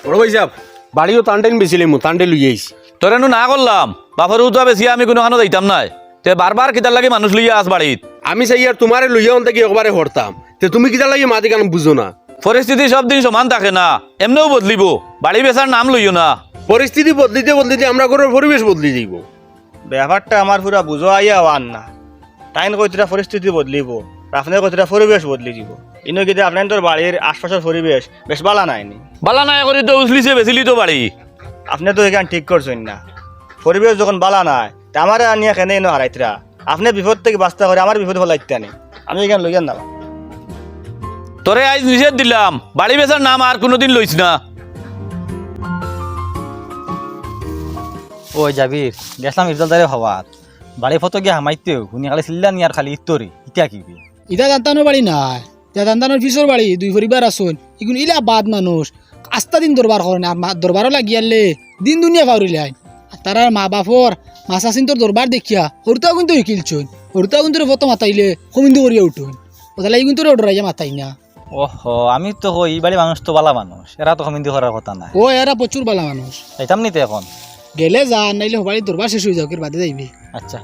বড় ভাই সাহেব বাড়িও টানটেন বেছিলাম টানটে লুই আইছি। তোরে না করলাম বাপর উঠা বেশি আমি কোনো খানো যাইতাম নাই তে বারবার কিতার লাগে মানুষ লইয়া আস বাড়িত। আমি চাই আর তোমারে লইয়া অন্তে কি একবারে হরতাম তে তুমি কিতা লাগে মাতি কান বুঝো না। পরিস্থিতি সব দিন সমান থাকে না, এমনিও বদলিব, বাড়ি বেচার নাম লইও না। পরিস্থিতি বদলিতে বদলিতে আমরা ঘরের পরিবেশ বদলি যাইব। ব্যাপারটা আমার পুরা বুঝো আইয়া আন না, টাইম কইতরা পরিস্থিতি বদলিব, আপনার কইতরা পরিবেশ বদলি যাব। ইনো কিন্তু আপনার তোর বাড়ির আশপাশের পরিবেশ বেশ বালা নাইনি, বালা নাই করি তো উছলিছে বেচিলি তো বাড়ি। আপনি তো এখানে ঠিক করছেন না। পরিবেশ যখন বালা নাই তা আমার আনিয়া কেন এনে হারাইতরা, আপনি বিপদ থেকে বাঁচতে করে আমার বিপদ হল ইত্যানি, আমি এখানে লইয়ান না। তোরে আজ নিষেধ দিলাম, বাড়ি বেচার নাম আর কোনোদিন লইস না। ওই যাবির গেছলাম ইফজলদারে হওয়াত বাড়ি ফটো গিয়ে হামাইতেও শুনি খালি চিল্লা নি আর খালি ইত্তরি ইতিয়া কিবি ইটা জানতানোর বাড়ি নাই, ইটা জানতানোর পিছর বাড়ি, দুই পরিবার আসুন এগুলো ইলা বাদ মানুষ আস্তা দিন দরবার করেন, দরবারও লাগিয়ালে দিন দুনিয়া ফাউরিলাই। তার মা বাপর মাসাসিন তোর দরবার দেখিয়া হরতাও কিন্তু কিলছুন, হরতাও কিন্তু ফটো মাতাইলে কমিন্দু করিয়া উঠুন, ওদের কিন্তু ডরাইয়া মাতাই না। ওহো আমি তো কই এই বাড়ি মানুষ তো বালা মানুষ, এরা তো কমিন্দি করার কথা নাই। ও এরা প্রচুর বালা মানুষ, যাইতাম নিতে এখন গেলে যা নাইলে বাড়ির দরবার শেষ হয়ে যাও বাদে যাইবে। আচ্ছা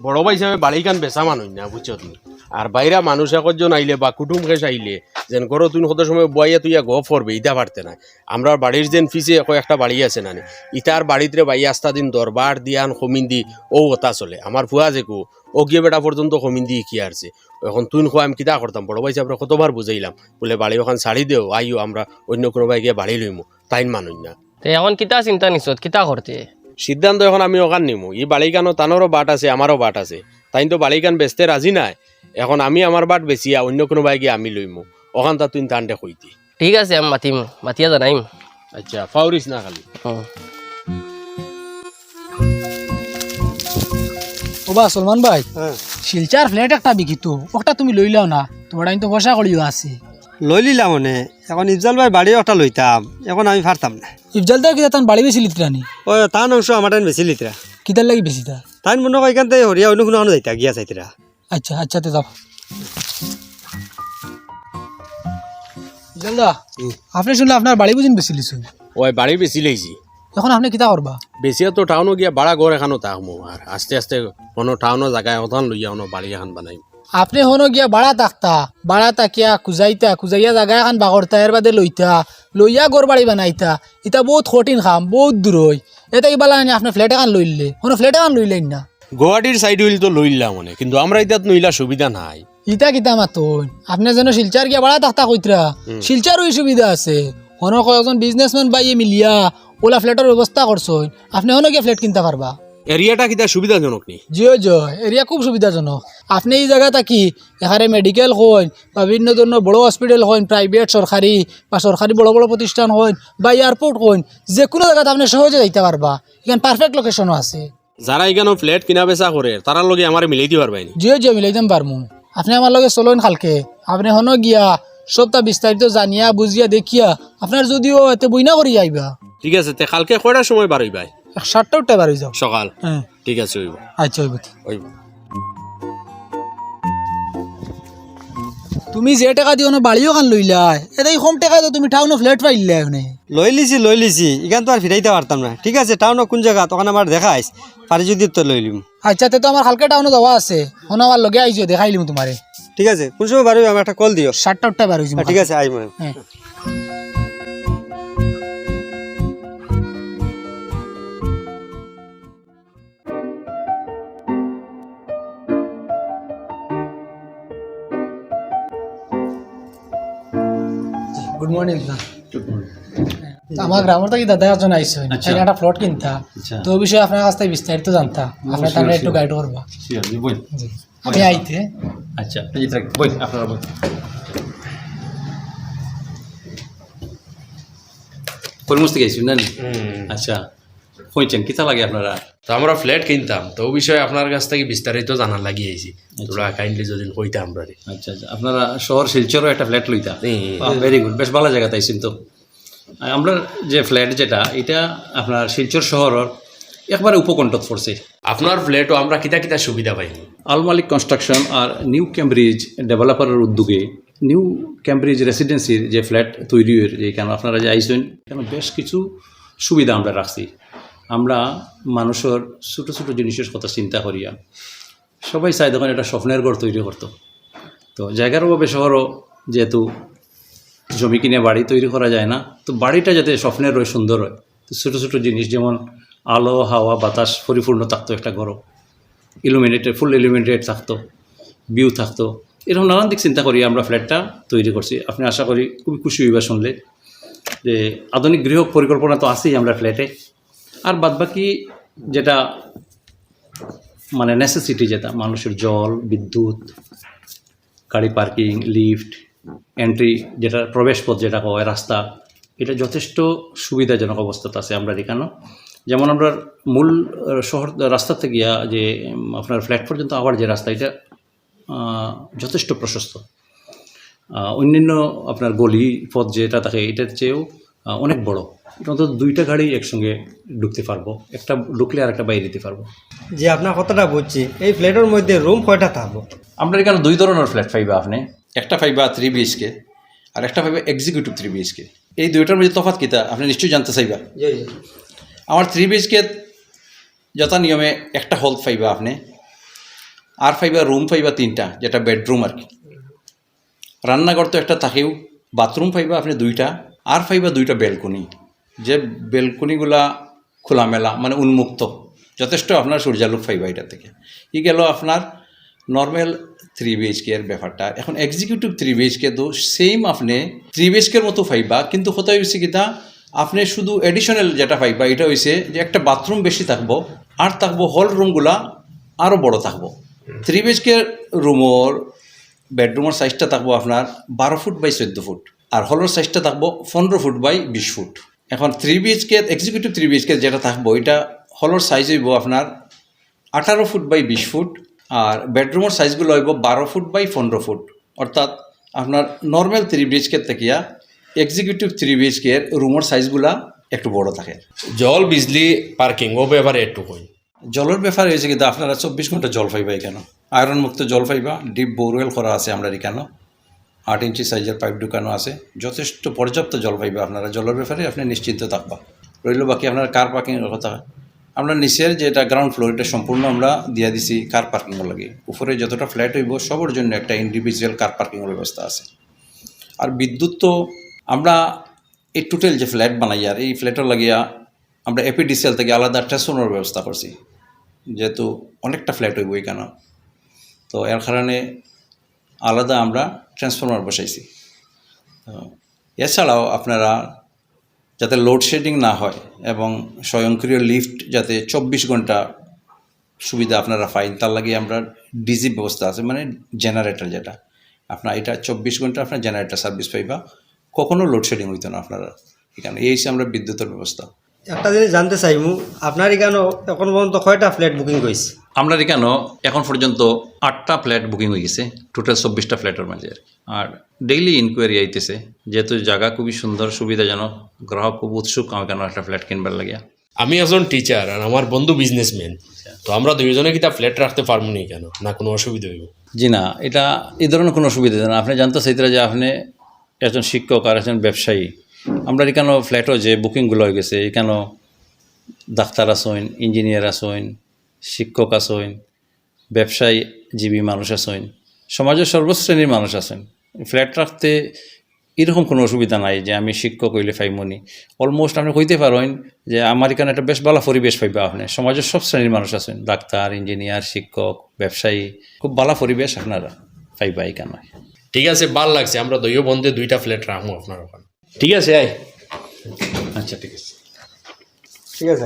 বড় ভাই সাহেব বাড়ি কান বেচা মানুষ না বুঝছো তুমি। আর বাইরা মানুষ একজন আইলে বা কুটুম খেস আইলে যেন করো তুমি কত সময় বইয়া তুইয়া গপ করবে ইটা পারতে না। আমরা বাড়ির যেন ফিসে একটা বাড়ি আছে না ইটার বাড়িতে বাই আস্তা দিন দরবার দিয়ান কমিন্দি ও ওতা চলে। আমার ফুয়া যেকু ও গিয়ে বেটা পর্যন্ত কমিন্দি কি আসছে। এখন তুই খোয়া আমি কিতা করতাম, বড় ভাই সাহেব কতবার বুঝাইলাম বলে বাড়ি ওখান ছাড়ি দেও আইও আমরা অন্য কোনো ভাই গিয়ে বাড়ি লইমু, তাইন মানুষ না। এখন কিতা চিন্তা নিছত কিতা করতে সিদ্ধান্ত এখন আমি ওখান নিমু। ই বালিকানো তানোরও বাট আছে আমারও বাট আছে, তাই তো বালিকান বেচতে রাজি নাই। এখন আমি আমার বাট বেচিয়া অন্য কোনো ভাই গিয়ে আমি লইমু, ওখান তা তুই টানটে কইতি। ঠিক আছে আমি মাতিম, মাতিয়া জানাইম। আচ্ছা ফাউরিস না খালি। ও বা সলমান ভাই, শিলচার ফ্ল্যাট একটা বিকিত ওটা তুমি লইলাও না, তোমার আমি তো পয়সা করিও আছে। লই লিলাম মানে এখন ইফজাল ভাই বাড়িও একটা লইতাম, এখন আমি পারতাম না। ইফজাল দা কিতা তান বাড়ি বেশি লিতরানি ও তান অংশ আমার টাইম বেশি লিতরা, কিতার লাগি বেশি তা তাই মনে হয় এখান থেকে হরিয়া অন্য কোনো যাইতা গিয়া চাইতরা। আচ্ছা আচ্ছা তো যাও। ইফজাল দা আপনি শুনলে আপনার বাড়ি বুঝিন বেশি লিছুন, ওই বাড়ি বেশি লাইছি। এখন আপনি কিতা করবা? বেশিয়া তো টাউনও গিয়া বাড়া ঘর এখানো থাকমু, আর আস্তে আস্তে কোনো টাউনও জায়গায় ওখান লইয়া কোনো বাড়ি এখন বানাইম। আপনি হনো গিয়া বাড়া তাকতা, বাড়া তাকিয়া কুজাইয়া জায়গা এখন বাগরতা এর বাদে লইয়া গড় বাড়ি বানাইতা, এটা বহুত কঠিন কাম, বহুত দূর হই। এটা কি বালা আপনি ফ্ল্যাট এখন লইলে, কোনো ফ্ল্যাট এখন লইলেন না। গুয়াহাটির সাইড হইল তো লইলাম মানে, কিন্তু আমরা ইতাত নইলা সুবিধা নাই। ইটা কিতা মাতন আপনি যেন শিলচার গিয়া বাড়া তাকতা কইতরা, শিলচারও সুবিধা আছে। হনো কয়েকজন বিজনেসম্যান বাইয়ে মিলিয়া ওলা ফ্ল্যাটের ব্যবস্থা করছেন, আপনি হনো গিয়া ফ্ল্যাট কিনতে পারবা। এরিয়াটা কিতা সুবিধাজনক নি? জিও জয় এরিয়া খুব সুবিধাজনক। আপনি এই জায়গা থাকি এখানে মেডিকেল হন বা বিভিন্ন ধরনের বড় হসপিটাল হন, প্রাইভেট সরকারি বা সরকারি বড় বড় প্রতিষ্ঠান হন বা এয়ারপোর্ট হন, যে কোনো জায়গাতে আপনি সহজে যাইতে পারবা। এখানে পারফেক্ট লোকেশনও আছে। যারা এখানে ফ্ল্যাট কিনা বেচা করে তারার লগে আমার মিলাইতে পারবাই। জিও জিও মিলাইতাম পারমু। আপনি আমার লগে চলেন কালকে, আপনি হনো গিয়া সবটা বিস্তারিত জানিয়া বুঝিয়া দেখিয়া আপনার যদিও এতে বইনা করি আইবা। ঠিক আছে, তে কালকে কয়টার সময় বার হইবাই? 7টা বার হয়ে যাও সকাল। হ্যাঁ ঠিক আছে হইব। আচ্ছা হইব। হইব। তুমি যে টাকা দিও না বাড়িও খান লইলা, এটাই কম টাকা তো তুমি টাউনে ফ্ল্যাট পাইলে এখানে। লই লিছি এখান তো আর ফিরাইতে পারতাম না। ঠিক আছে টাউনে কোন জায়গা তখন আমার দেখাইস, পারি যদি তো লই লিম। আচ্ছা তো আমার হালকা টাউনে যাওয়া আছে, হনো আমার লগে আইছো দেখাইলিম তোমারে। ঠিক আছে কোন সময় বার হইবে আমার একটা কল দিও। 7টা বার হইছে। ঠিক আছে আইম। হ্যাঁ গুড মর্নিং। আমার গ্রামের থেকে দাদা একজন আইসো, একটা প্লট কিনতা, তো ওই বিষয়ে আপনার কাছ থেকে বিস্তারিত জানতা, আপনার তাহলে একটু গাইড করবা। আমি আইতে। আচ্ছা বই আপনারা বই কলমুস থেকে আইসুন না? আচ্ছা কইছেন কিতা লাগে আপনারা? তো আমরা ফ্ল্যাট কিনতাম, তো ওই বিষয়ে আপনার কাছ থেকে বিস্তারিত জানার লাগি আইছি। তোরা কাইন্ডলি যদি কইতা আমরা। আচ্ছা আচ্ছা আপনারা শহর শিলচরও একটা ফ্ল্যাট লইতা? ভেরি গুড, বেশ ভালো জায়গা তাইছেন তো। আমরা যে ফ্ল্যাট যেটা এটা আপনার শিলচর শহরের একবারে উপকণ্ঠত পড়ছে। আপনার ফ্ল্যাটও আমরা কিতা কিতা সুবিধা পাইনি? আল মালিক কনস্ট্রাকশন আর নিউ ক্যামব্রিজ ডেভেলপারের উদ্যোগে নিউ ক্যামব্রিজ রেসিডেন্সির যে ফ্ল্যাট তৈরি হয়ে যেখানে আপনারা যে আইসেন এখানে বেশ কিছু সুবিধা আমরা রাখছি। আমরা মানুষের ছোটো ছোটো জিনিসের কথা চিন্তা করিয়া সবাই চাই তখন একটা স্বপ্নের ঘর তৈরি করতো। তো জায়গার অভাবে শহরও যেহেতু জমি কিনে বাড়ি তৈরি করা যায় না, তো বাড়িটা যাতে স্বপ্নের হয়, সুন্দর হয়, তো ছোটো ছোটো জিনিস যেমন আলো হাওয়া বাতাস পরিপূর্ণ থাকতো, একটা ঘরও ইলুমিনেটেড ফুল ইলুমিনেটেড থাকতো, ভিউ থাকতো, এরকম নানান দিক চিন্তা করি আমরা ফ্ল্যাটটা তৈরি করছি। আপনি আশা করি খুবই খুশি হইবা শুনলে যে আধুনিক গৃহ পরিকল্পনা তো আছেই আমরা ফ্ল্যাটে। আর বাদবাকি যেটা মানে নেসেসিটি, যেটা মানুষের জল, বিদ্যুৎ, গাড়ি পার্কিং, লিফট, এন্ট্রি, যেটা প্রবেশপথ যেটা হয়, রাস্তা, এটা যথেষ্ট সুবিধাজনক অবস্থাতে আছে আমরা এখানে। যেমন আমরা মূল শহর রাস্তা থেকে যে আপনার ফ্ল্যাট পর্যন্ত আবার যে রাস্তা, এটা যথেষ্ট প্রশস্ত। অন্যান্য আপনার গলি পথ যেটা থাকে এটার চেয়েও অনেক বড়। এটা অন্তত দুইটা গাড়ি একসঙ্গে ঢুকতে পারবো, একটা ঢুকলে আর একটা বাইরে দিতে পারবো। যে আপনার কথাটা বুঝছি, এই ফ্ল্যাটের মধ্যে রুম কয়টা থাকবো? আমরা এখানে দুই ধরনের ফ্ল্যাট পাইবা আপনি, একটা পাইবা 3 BHK আর একটা পাইবা এক্সিকিউটিভ 3 BHK। এই দুইটার মধ্যে তফাৎ কিতা আপনি নিশ্চয়ই জানতে চাইবা। আমার 3 BHK যথা নিয়মে একটা হল পাইবা আপনি, আর পাইবা রুম পাইবা 3টা, যেটা বেডরুম আর কি। রান্নাঘর তো একটা থাকেও, বাথরুম পাইবা আপনি 2টা, আর পাইবা 2টা ব্যালকনি, যে ব্যালকনিগুলা খোলামেলা মানে উন্মুক্ত, যথেষ্ট আপনার সূর্যালোক পাইবা এটা থেকে। ই গেল আপনার নর্মাল 3 BHK এর ব্যাপারটা। এখন এক্সিকিউটিভ 3 BHK তো সেম আপনি 3 BHK এর মতো পাইবা, কিন্তু কোথায় হয়েছে কিনা আপনি শুধু এডিশনাল যেটা পাইবা এটা হয়েছে যে একটা বাথরুম বেশি থাকবো, আর থাকবো হল রুমগুলা আরও বড় থাকবো। 3 BHK রুমর বেডরুমের সাইজটা থাকবো আপনার 12 ফুট বাই 14 ফুট, আর হলের সাইজটা থাকবো 15 ফুট বাই 20 ফুট। এখন 3 BHK এক্সিকিউটিভ 3 BHK যেটা থাকবো, এটা হলের সাইজ হইব আপনার 18 ফুট বাই 20 ফুট, আর বেডরুমের সাইজগুলো হইব 12 ফুট বাই 15 ফুট। অর্থাৎ আপনার নর্মাল 3 BHK থেকে এক্সিকিউটিভ 3 BHK এর রুমের সাইজগুলা একটু বড় থাকে। জল বিজলি পার্কিং ও ব্যাপারে একটু কই। জলের ব্যাপার হয়েছে কিন্তু আপনারা 24 ঘন্টা জল পাইবা এখানে, আয়রন মুক্ত জল পাইবা, ডিপ বোরওয়েল করা আছে আমরা এখানে, 8 ইঞ্চি সাইজের পাইপ ঢুকানো আছে, যথেষ্ট পর্যাপ্ত জল পাইবা আপনারা। জলের ব্যাপারে আপনি নিশ্চিন্ত থাকবা। রইল বাকি আপনার কার পার্কিংয়ের কথা, আমরা নিচের যেটা গ্রাউন্ড ফ্লোর এটা সম্পূর্ণ আমরা দিয়ে দিছি কার পার্কিংয়ের লাগে। উপরে যতটা ফ্ল্যাট হইব সবার জন্য একটা ইন্ডিভিজুয়াল কার পার্কিংয়ের ব্যবস্থা আছে। আর বিদ্যুৎ তো আমরা এই টোটাল যে ফ্ল্যাট বানাই, আর এই ফ্ল্যাটের লাগিয়া আমরা APDCL থেকে আলাদা ট্রান্সফর্মার ব্যবস্থা করছি, যেহেতু অনেকটা ফ্ল্যাট হইব এখানে, তো এর কারণে আলাদা আমরা ট্রান্সফর্মার বসাইছি। এছাড়াও আপনারা যাতে লোডশেডিং না হয় এবং স্বয়ংক্রিয় লিফট যাতে 24 ঘন্টা সুবিধা আপনারা পাইন, তার লাগে আমরা ডিজি ব্যবস্থা আছে, মানে জেনারেটর, যেটা আপনার এটা 24 ঘন্টা আপনার জেনারেটর সার্ভিস পাইবা, কখনো লোডশেডিং হইতো না আপনারা এখানে। এই হচ্ছে আমরা বিদ্যুতের ব্যবস্থা। একটা জিনিস জানতে চাইমু, আপনার এখানে এখন পর্যন্ত কয়টা ফ্ল্যাট বুকিং করেছে? আমরা এখানে এখন পর্যন্ত 8টা ফ্ল্যাট বুকিং হয়ে গেছে, টোটাল 24টা ফ্ল্যাটের মাঝে। আর ডেইলি ইনকোয়ারি আইতেছে, যেহেতু জায়গা খুবই সুন্দর সুবিধাজনক, গ্রাহক খুব উৎসুক আমার কেন একটা ফ্ল্যাট কিনবার লাগিয়া। আমি একজন টিচার আর আমার বন্ধু বিজনেসম্যান, তো আমরা দুইজনে কিতা ফ্ল্যাট রাখতে পারবো না কেন, না কোনো অসুবিধা হইব? জি না, এটা এই ধরনের কোনো অসুবিধা না। আপনি জানতে চাইতে যে আপনি একজন শিক্ষক আর একজন ব্যবসায়ী, আমরা এখানেও ফ্ল্যাটও যে বুকিংগুলো হয়ে গেছে, এখানেও ডাক্তার আসেন, ইঞ্জিনিয়ার আসেন, শিক্ষক আসেন, ব্যবসায়ীজীবী মানুষ আসেন, সমাজের সর্বশ্রেণীর মানুষ আছেন। ফ্ল্যাট রাখতে এরকম কোনো অসুবিধা নাই যে আমি শিক্ষক হইলে পাইমনি। অলমোস্ট আপনি কইতে পারেন যে আমার এখানে একটা বেশ ভালো পরিবেশ পাইবা আপনি, সমাজের সব শ্রেণীর মানুষ আছেন, ডাক্তার, ইঞ্জিনিয়ার, শিক্ষক, ব্যবসায়ী, খুব ভালো পরিবেশ আপনারা পাইবা এখানে। ঠিক আছে, ভাল লাগছে। আমরা দুইও বন্ধে 2টা ফ্ল্যাট রাখবো আপনার ওখানে। ঠিক আছে, আয়। আচ্ছা ঠিক আছে। ঠিক আছে।